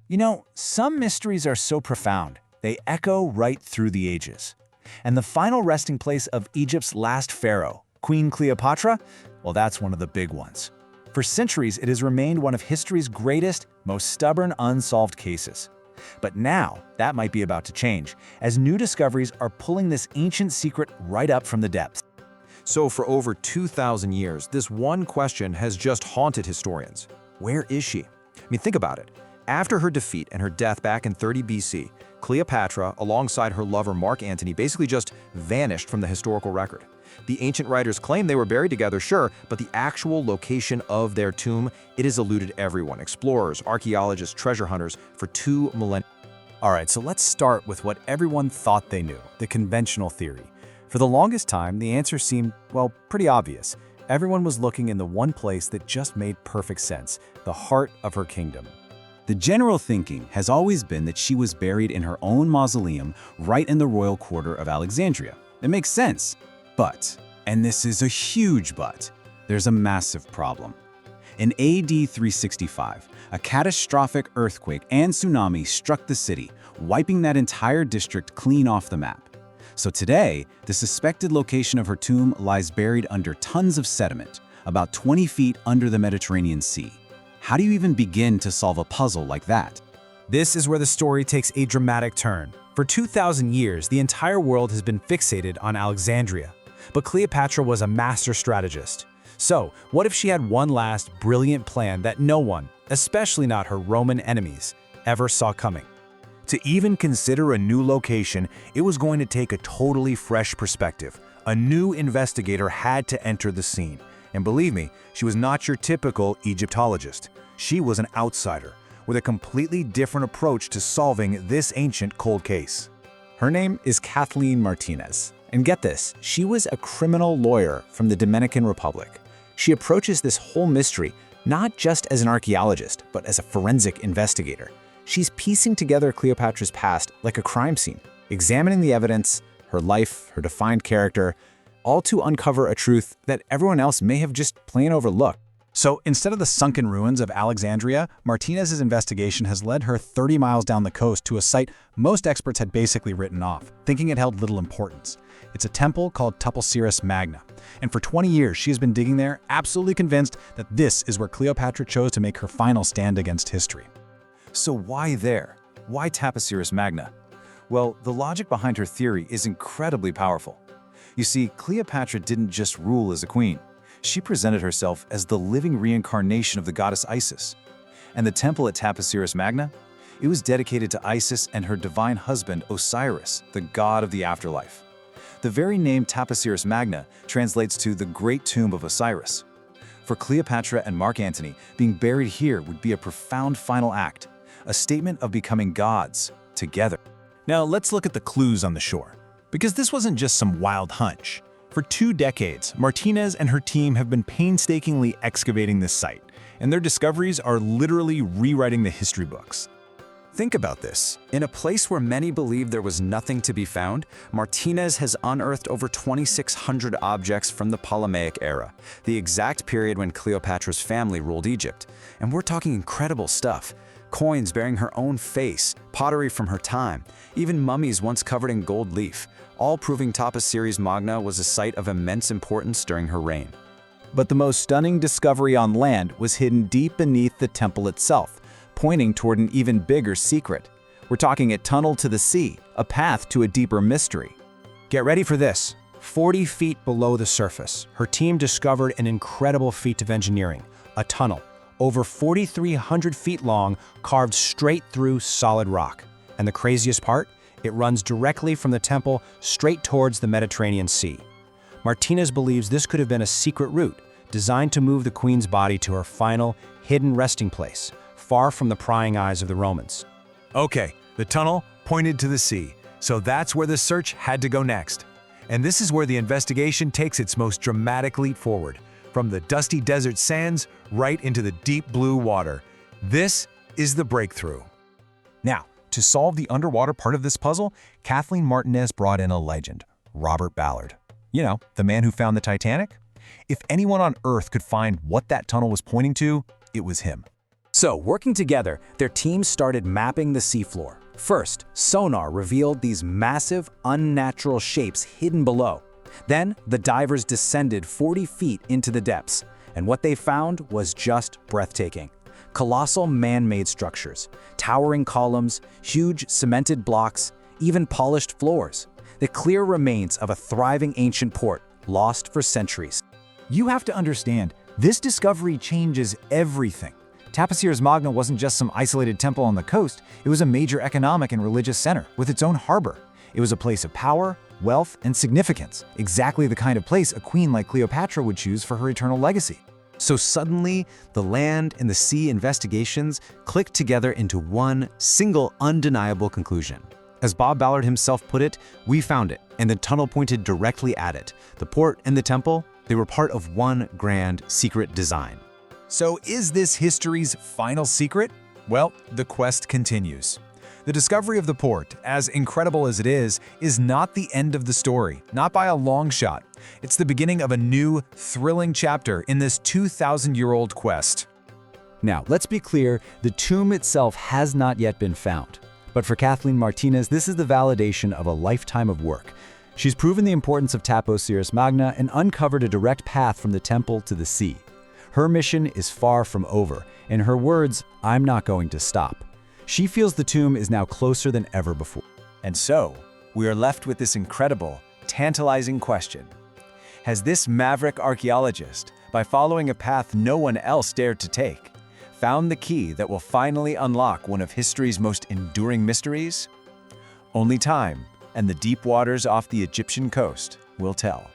You know, some mysteries are so profound, they echo right through the ages. And the final resting place of Egypt's last pharaoh, Queen Cleopatra, well, that's one of the big ones. For centuries, it has remained one of history's greatest, most stubborn unsolved cases. But now, that might be about to change, as new discoveries are pulling this ancient secret right up from the depths. So for over 2,000 years, this one question has just haunted historians. Where is she? I mean, think about it. After her defeat and her death back in 30 BC, Cleopatra, alongside her lover Mark Antony, basically just vanished from the historical record. The ancient writers claim they were buried together, sure, but the actual location of their tomb, it has eluded everyone, explorers, archaeologists, treasure hunters, for 2 millennia. All right, so let's start with what everyone thought they knew, the conventional theory. For the longest time, the answer seemed, well, pretty obvious. Everyone was looking in the one place that just made perfect sense, the heart of her kingdom. The general thinking has always been that she was buried in her own mausoleum right in the royal quarter of Alexandria. It makes sense. But, and this is a huge but, there's a massive problem. In AD 365, a catastrophic earthquake and tsunami struck the city, wiping that entire district clean off the map. So today, the suspected location of her tomb lies buried under tons of sediment, about 20 feet under the Mediterranean Sea. How do you even begin to solve a puzzle like that? This is where the story takes a dramatic turn. For 2,000 years, the entire world has been fixated on Alexandria. But Cleopatra was a master strategist. So, what if she had one last brilliant plan that no one, especially not her Roman enemies, ever saw coming? To even consider a new location, it was going to take a totally fresh perspective. A new investigator had to enter the scene. And believe me, she was not your typical Egyptologist. She was an outsider, with a completely different approach to solving this ancient cold case. Her name is Kathleen Martinez. And get this, she was a criminal lawyer from the Dominican Republic. She approaches this whole mystery not just as an archaeologist, but as a forensic investigator. She's piecing together Cleopatra's past like a crime scene, examining the evidence, her life, her defined character, all to uncover a truth that everyone else may have just plain overlooked. So instead of the sunken ruins of Alexandria, Martinez's investigation has led her 30 miles down the coast to a site most experts had basically written off, thinking it held little importance. It's a temple called Taposiris Magna. And for 20 years, she has been digging there, absolutely convinced that this is where Cleopatra chose to make her final stand against history. So why there? Why Taposiris Magna? Well, the logic behind her theory is incredibly powerful. You see, Cleopatra didn't just rule as a queen. She presented herself as the living reincarnation of the goddess Isis. And the temple at Taposiris Magna? It was dedicated to Isis and her divine husband Osiris, the god of the afterlife. The very name Taposiris Magna translates to the Great Tomb of Osiris. For Cleopatra and Mark Antony, being buried here would be a profound final act, a statement of becoming gods together. Now let's look at the clues on the shore, because this wasn't just some wild hunch. For 2 decades, Martinez and her team have been painstakingly excavating this site, and their discoveries are literally rewriting the history books. Think about this. In a place where many believed there was nothing to be found, Martinez has unearthed over 2,600 objects from the Ptolemaic era, the exact period when Cleopatra's family ruled Egypt. And we're talking incredible stuff. Coins bearing her own face, pottery from her time, even mummies once covered in gold leaf, all proving Taposiris Magna was a site of immense importance during her reign. But the most stunning discovery on land was hidden deep beneath the temple itself, pointing toward an even bigger secret. We're talking a tunnel to the sea, a path to a deeper mystery. Get ready for this. 40 feet below the surface, her team discovered an incredible feat of engineering, a tunnel, over 4,300 feet long, carved straight through solid rock. And the craziest part? It runs directly from the temple straight towards the Mediterranean Sea. Martinez believes this could have been a secret route, designed to move the queen's body to her final, hidden resting place, far from the prying eyes of the Romans. Okay, the tunnel pointed to the sea, so that's where the search had to go next. And this is where the investigation takes its most dramatic leap forward, from the dusty desert sands right into the deep blue water. This is the breakthrough. Now, to solve the underwater part of this puzzle, Kathleen Martinez brought in a legend, Robert Ballard. You know, the man who found the Titanic? If anyone on Earth could find what that tunnel was pointing to, it was him. So, working together, their teams started mapping the seafloor. First, sonar revealed these massive, unnatural shapes hidden below. Then, the divers descended 40 feet into the depths, and what they found was just breathtaking. Colossal man-made structures, towering columns, huge cemented blocks, even polished floors. The clear remains of a thriving ancient port, lost for centuries. You have to understand, this discovery changes everything. Taposiris Magna wasn't just some isolated temple on the coast, it was a major economic and religious center with its own harbor. It was a place of power, wealth, and significance, exactly the kind of place a queen like Cleopatra would choose for her eternal legacy. So suddenly, the land and the sea investigations clicked together into one single undeniable conclusion. As Bob Ballard himself put it, we found it, and the tunnel pointed directly at it. The port and the temple, they were part of one grand secret design. So is this history's final secret? Well, the quest continues. The discovery of the port, as incredible as it is not the end of the story, not by a long shot. It's the beginning of a new, thrilling chapter in this 2,000-year-old quest. Now, let's be clear, the tomb itself has not yet been found. But for Kathleen Martinez, this is the validation of a lifetime of work. She's proven the importance of Taposiris Magna and uncovered a direct path from the temple to the sea. Her mission is far from over. In her words, "I'm not going to stop." She feels the tomb is now closer than ever before. And so, we are left with this incredible, tantalizing question. Has this maverick archaeologist, by following a path no one else dared to take, found the key that will finally unlock one of history's most enduring mysteries? Only time and the deep waters off the Egyptian coast will tell.